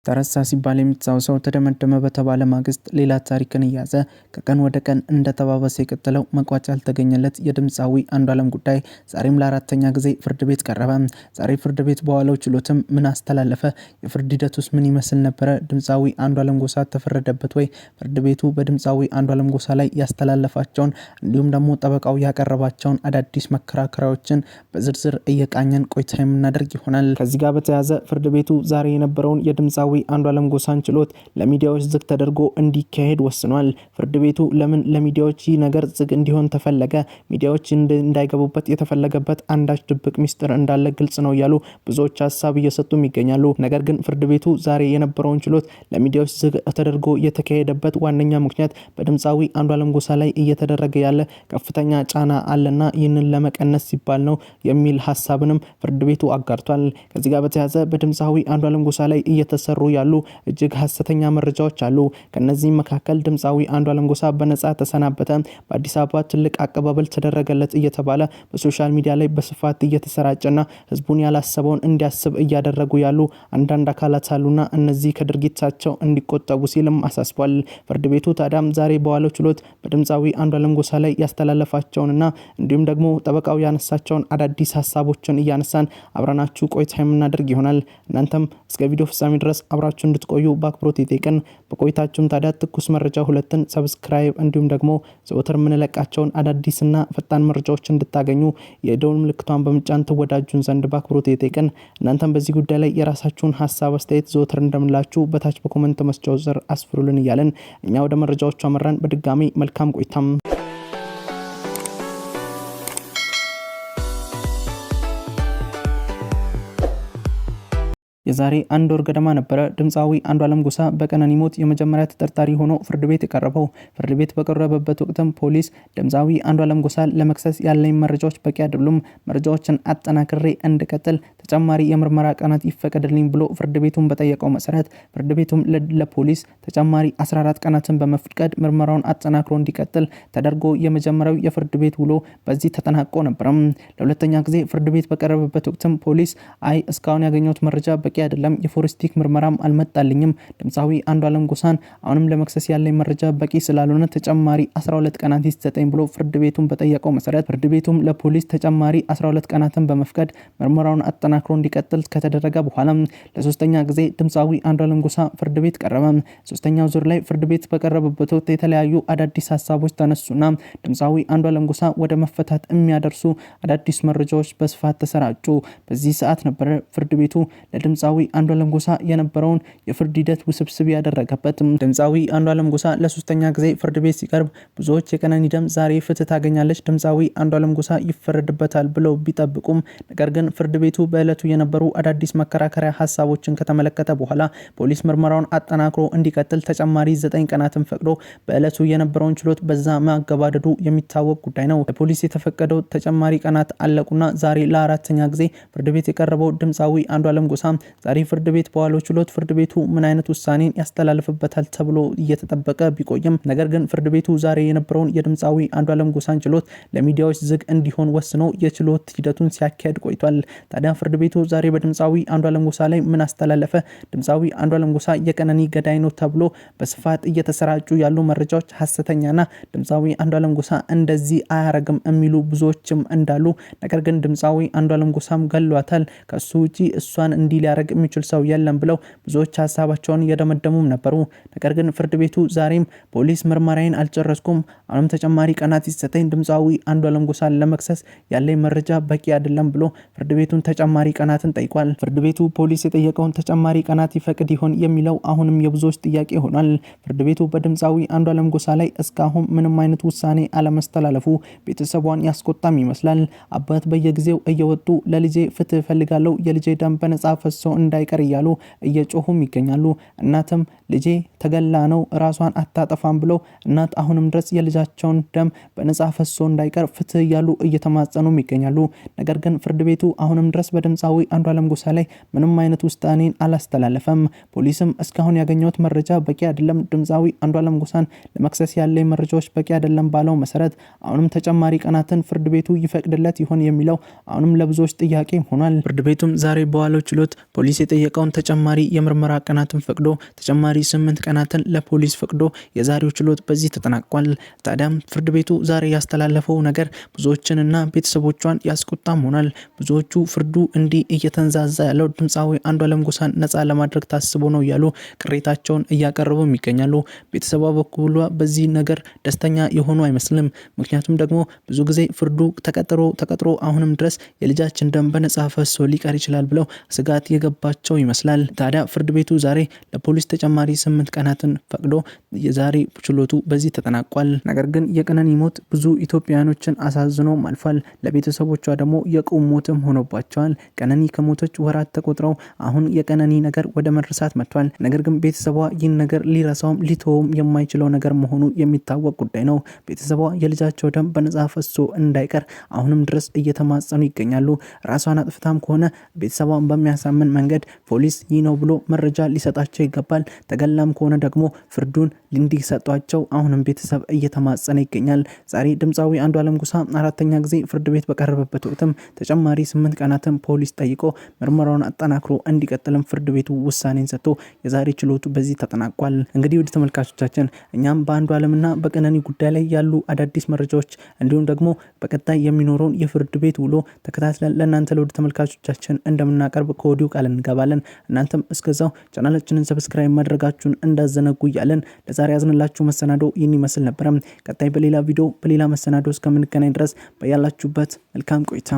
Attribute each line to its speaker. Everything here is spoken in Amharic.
Speaker 1: ተረሳ ሲባል የሚታወሰው ተደመደመ በተባለ ማግስት ሌላ ታሪክን እያዘ ከቀን ወደ ቀን እንደተባባሰ የቀጠለው መቋጫ ያልተገኘለት የድምፃዊ አንዱዓለም ጉዳይ ዛሬም ለአራተኛ ጊዜ ፍርድ ቤት ቀረበ። ዛሬ ፍርድ ቤት በዋለው ችሎትም ምን አስተላለፈ? የፍርድ ሂደቱስ ምን ይመስል ነበረ? ድምፃዊ አንዱዓለም ጎሳ ተፈረደበት ወይ? ፍርድ ቤቱ በድምፃዊ አንዱዓለም ጎሳ ላይ ያስተላለፋቸውን እንዲሁም ደግሞ ጠበቃው ያቀረባቸውን አዳዲስ መከራከሪያዎችን በዝርዝር እየቃኘን ቆይታ የምናደርግ ይሆናል። ከዚህ ጋር በተያያዘ ፍርድ ቤቱ ዛሬ የነበረውን የድምፃዊ አንዱዓለም ጎሳን ችሎት ለሚዲያዎች ዝግ ተደርጎ እንዲካሄድ ወስኗል። ፍርድ ቤቱ ለምን ለሚዲያዎች ይህ ነገር ዝግ እንዲሆን ተፈለገ? ሚዲያዎች እንዳይገቡበት የተፈለገበት አንዳች ድብቅ ሚስጥር እንዳለ ግልጽ ነው እያሉ ብዙዎች ሀሳብ እየሰጡም ይገኛሉ። ነገር ግን ፍርድ ቤቱ ዛሬ የነበረውን ችሎት ለሚዲያዎች ዝግ ተደርጎ የተካሄደበት ዋነኛ ምክንያት በድምፃዊ አንዱዓለም ጎሳ ላይ እየተደረገ ያለ ከፍተኛ ጫና አለና ይህንን ለመቀነስ ሲባል ነው የሚል ሀሳብንም ፍርድ ቤቱ አጋርቷል። ከዚህ ጋር በተያያዘ በድምፃዊ አንዱዓለም ጎሳ ላይ እየተሰሩ ያሉ እጅግ ሐሰተኛ መረጃዎች አሉ። ከነዚህ መካከል ድምፃዊ አንዱዓለም ጎሳ በነጻ ተሰናበተ፣ በአዲስ አበባ ትልቅ አቀባበል ተደረገለት እየተባለ በሶሻል ሚዲያ ላይ በስፋት እየተሰራጨና ህዝቡን ያላሰበውን እንዲያስብ እያደረጉ ያሉ አንዳንድ አካላት አሉና እነዚህ ከድርጊታቸው እንዲቆጠቡ ሲልም አሳስቧል። ፍርድ ቤቱ ታዲያም ዛሬ በዋለው ችሎት በድምፃዊ አንዱዓለም ጎሳ ላይ ያስተላለፋቸውንና እንዲሁም ደግሞ ጠበቃው ያነሳቸውን አዳዲስ ሀሳቦችን እያነሳን አብረናችሁ ቆይታ የምናደርግ ይሆናል። እናንተም እስከ ቪዲዮ ፍጻሜ ድረስ አብራችሁ እንድትቆዩ በአክብሮት እየጠየቅን በቆይታችሁም ታዲያ ትኩስ መረጃ ሁለትን ሰብስክራይብ እንዲሁም ደግሞ ዘወትር የምንለቃቸውን አዳዲስና ፈጣን መረጃዎች እንድታገኙ የደወል ምልክቷን በመጫን ትወዳጁን ዘንድ በአክብሮት እየጠየቅን እናንተም በዚህ ጉዳይ ላይ የራሳችሁን ሀሳብ አስተያየት ዘወትር እንደምላችሁ በታች በኮሜንት መስጫው ዘር አስፍሩልን እያለን እኛ ወደ መረጃዎቹ አመራን። በድጋሚ መልካም ቆይታም። የዛሬ አንድ ወር ገደማ ነበረ ድምፃዊ አንዱዓለም ጎሳ በቀነኒ ሞት የመጀመሪያ ተጠርጣሪ ሆኖ ፍርድ ቤት የቀረበው። ፍርድ ቤት በቀረበበት ወቅትም ፖሊስ ድምፃዊ አንዱዓለም ጎሳ ለመክሰስ ያለኝ መረጃዎች በቂ አይደሉም፣ መረጃዎችን አጠናክሬ እንድቀጥል ተጨማሪ የምርመራ ቀናት ይፈቀድልኝ ብሎ ፍርድ ቤቱን በጠየቀው መሰረት ፍርድ ቤቱም ለፖሊስ ተጨማሪ 14 ቀናትን በመፍቀድ ምርመራውን አጠናክሮ እንዲቀጥል ተደርጎ የመጀመሪያው የፍርድ ቤት ውሎ በዚህ ተጠናቆ ነበርም። ለሁለተኛ ጊዜ ፍርድ ቤት በቀረበበት ወቅትም ፖሊስ አይ እስካሁን ያገኘሁት መረጃ በቂ አይደለም፣ የፎረንሲክ ምርመራም አልመጣልኝም፣ ድምፃዊ አንዱዓለም ጎሳን አሁንም ለመክሰስ ያለኝ መረጃ በቂ ስላልሆነ ተጨማሪ 12 ቀናት ይሰጠኝ ብሎ ፍርድ ቤቱን በጠየቀው መሰረት ፍርድ ቤቱም ለፖሊስ ተጨማሪ 12 ቀናትን በመፍቀድ ምርመራውን አጠናክሮ እንዲቀጥል ከተደረገ በኋላ ለሶስተኛ ጊዜ ድምፃዊ አንዱዓለም ጎሳ ፍርድ ቤት ቀረበ። ሶስተኛው ዙር ላይ ፍርድ ቤት በቀረበበት ወቅት የተለያዩ አዳዲስ ሀሳቦች ተነሱና ድምፃዊ አንዱዓለም ጎሳ ወደ መፈታት የሚያደርሱ አዳዲስ መረጃዎች በስፋት ተሰራጩ። በዚህ ሰዓት ነበር ፍርድ ቤቱ ለድምፃዊ አንዱዓለም ጎሳ የነበረውን የፍርድ ሂደት ውስብስብ ያደረገበት። ድምፃዊ አንዱዓለም ጎሳ ለሶስተኛ ጊዜ ፍርድ ቤት ሲቀርብ ብዙዎች የቀነኒ ደም ዛሬ ፍትህ ታገኛለች፣ ድምፃዊ አንዱዓለም ጎሳ ይፈረድበታል ብለው ቢጠብቁም ነገር ግን ፍርድ ቤቱ በዕለቱ የነበሩ አዳዲስ መከራከሪያ ሀሳቦችን ከተመለከተ በኋላ ፖሊስ ምርመራውን አጠናክሮ እንዲቀጥል ተጨማሪ 9 ቀናትን ፈቅዶ በዕለቱ የነበረውን ችሎት በዛ ማገባደዱ የሚታወቅ ጉዳይ ነው። ለፖሊስ የተፈቀደው ተጨማሪ ቀናት አለቁና ዛሬ ለአራተኛ ጊዜ ፍርድ ቤት የቀረበው ድምፃዊ አንዱዓለም ጎሳ ዛሬ ፍርድ ቤት በዋለው ችሎት ፍርድ ቤቱ ምን አይነት ውሳኔን ያስተላልፍበታል ተብሎ እየተጠበቀ ቢቆይም ነገር ግን ፍርድ ቤቱ ዛሬ የነበረውን የድምፃዊ አንዱዓለም ጎሳን ችሎት ለሚዲያዎች ዝግ እንዲሆን ወስኖ የችሎት ሂደቱን ሲያካሄድ ቆይቷል። ታዲያ ፍርድ ቤቱ ዛሬ በድምፃዊ አንዱዓለም ጎሳ ላይ ምን አስተላለፈ? ድምፃዊ አንዱዓለም ጎሳ የቀነኒ ገዳይ ነው ተብሎ በስፋት እየተሰራጩ ያሉ መረጃዎች ሐሰተኛና ድምፃዊ አንዱዓለም ጎሳ እንደዚህ አያረግም የሚሉ ብዙዎችም እንዳሉ ነገር ግን ድምፃዊ አንዱዓለም ጎሳም ገሏታል፣ ከሱ ውጪ እሷን እንዲህ ሊያረግ የሚችል ሰው የለም ብለው ብዙዎች ሀሳባቸውን እየደመደሙም ነበሩ። ነገር ግን ፍርድ ቤቱ ዛሬም ፖሊስ ምርመራዬን አልጨረስኩም፣ አሁንም ተጨማሪ ቀናት ይሰጠኝ፣ ድምፃዊ አንዱዓለም ጎሳን ለመክሰስ ያለኝ መረጃ በቂ አይደለም ብሎ ፍርድ ቤቱን ተጨማሪ ቀናትን ጠይቋል። ፍርድ ቤቱ ፖሊስ የጠየቀውን ተጨማሪ ቀናት ይፈቅድ ይሆን የሚለው አሁንም የብዙዎች ጥያቄ ሆኗል። ፍርድ ቤቱ በድምፃዊ አንዱዓለም ጎሳ ላይ እስካሁን ምንም አይነት ውሳኔ አለመስተላለፉ ቤተሰቧን ያስቆጣም ይመስላል። አባት በየጊዜው እየወጡ ለልጄ ፍትህ ፈልጋለሁ፣ የልጄ ደም በነጻ ፈሶ እንዳይቀር እያሉ እየጮሁም ይገኛሉ። እናትም ልጄ ተገላ ነው ራሷን አታጠፋም ብለው እናት አሁንም ድረስ የልጃቸውን ደም በነጻ ፈሶ እንዳይቀር ፍትህ እያሉ እየተማጸኑም ይገኛሉ። ነገር ግን ፍርድ ቤቱ አሁንም ድረስ በድምፃዊ አንዱዓለም ጎሳ ላይ ምንም አይነት ውሳኔን አላስተላለፈም። ፖሊስም እስካሁን ያገኘሁት መረጃ በቂ አይደለም፣ ድምፃዊ አንዱዓለም ጎሳን ለመክሰስ ያለኝ መረጃዎች በቂ አይደለም ባለው መሰረት አሁንም ተጨማሪ ቀናትን ፍርድ ቤቱ ይፈቅድለት ይሆን የሚለው አሁንም ለብዙዎች ጥያቄ ሆኗል። ፍርድ ቤቱም ዛሬ በዋለው ችሎት ፖሊስ የጠየቀውን ተጨማሪ የምርመራ ቀናትን ፈቅዶ ተጨማሪ 8 ቀናትን ለፖሊስ ፈቅዶ የዛሬው ችሎት በዚህ ተጠናቋል። ታዲያም ፍርድ ቤቱ ዛሬ ያስተላለፈው ነገር ብዙዎችንና ቤተሰቦቿን ያስቆጣም ሆኗል። ብዙዎቹ ፍርዱ እንዲህ እየተንዛዛ ያለው ድምፃዊ አንዷለም ጎሳን ነፃ ለማድረግ ታስቦ ነው እያሉ ቅሬታቸውን እያቀረቡ ይገኛሉ። ቤተሰቧ በኩሏ በዚህ ነገር ደስተኛ የሆኑ አይመስልም። ምክንያቱም ደግሞ ብዙ ጊዜ ፍርዱ ተቀጥሮ አሁንም ድረስ የልጃችን ደም በነጻ ፈሶ ሊቀር ይችላል ብለው ስጋት የገባቸው ይመስላል። ታዲያ ፍርድ ቤቱ ዛሬ ለፖሊስ ተጨማሪ 8 ቀናትን ፈቅዶ የዛሬ ችሎቱ በዚህ ተጠናቋል። ነገር ግን የቀነኒ ሞት ብዙ ኢትዮጵያውያኖችን አሳዝኖም አልፏል። ለቤተሰቦቿ ደግሞ የቁም ሞትም ሆኖባቸዋል። ቀነኒ ከሞቶች ወራት ተቆጥረው አሁን የቀነኒ ነገር ወደ መርሳት መጥቷል። ነገር ግን ቤተሰቧ ይህን ነገር ሊረሳውም ሊተውም የማይችለው ነገር መሆኑ የሚታወቅ ጉዳይ ነው። ቤተሰቧ የልጃቸው ደም በነጻ ፈሶ እንዳይቀር አሁንም ድረስ እየተማጸኑ ይገኛሉ። ራሷን አጥፍታም ከሆነ ቤተሰቧን በሚያሳምን መንገድ ፖሊስ ይህ ነው ብሎ መረጃ ሊሰጣቸው ይገባል። ተገላም ከሆነ ደግሞ ፍርዱን እንዲሰጧቸው አሁንም ቤተሰብ እየተማጸነ ይገኛል። ዛሬ ድምፃዊ አንዷለም ጎሳ 4ኛ ጊዜ ፍርድ ቤት በቀረበበት ወቅትም ተጨማሪ 8 ቀናትን ፖሊስ ጠይቆ ምርመራውን አጠናክሮ እንዲቀጥልም ፍርድ ቤቱ ውሳኔን ሰጥቶ የዛሬ ችሎቱ በዚህ ተጠናቋል። እንግዲህ ውድ ተመልካቾቻችን እኛም በአንዷለምና በቀነኒ ጉዳይ ላይ ያሉ አዳዲስ መረጃዎች እንዲሁም ደግሞ በቀጣይ የሚኖረውን የፍርድ ቤት ውሎ ተከታትለን ለእናንተ ለውድ ተመልካቾቻችን እንደምናቀርብ ከወዲሁ ቃል እንገባለን። እናንተም እስከዛው ቻናላችንን ሰብስክራይብ ማድረጋችሁን እንዳዘነጉ እያለን ለዛሬ ያዝንላችሁ መሰናዶ ይህን ይመስል ነበር። ቀጣይ በሌላ ቪዲዮ በሌላ መሰናዶ እስከምንገናኝ ድረስ በያላችሁበት መልካም ቆይታ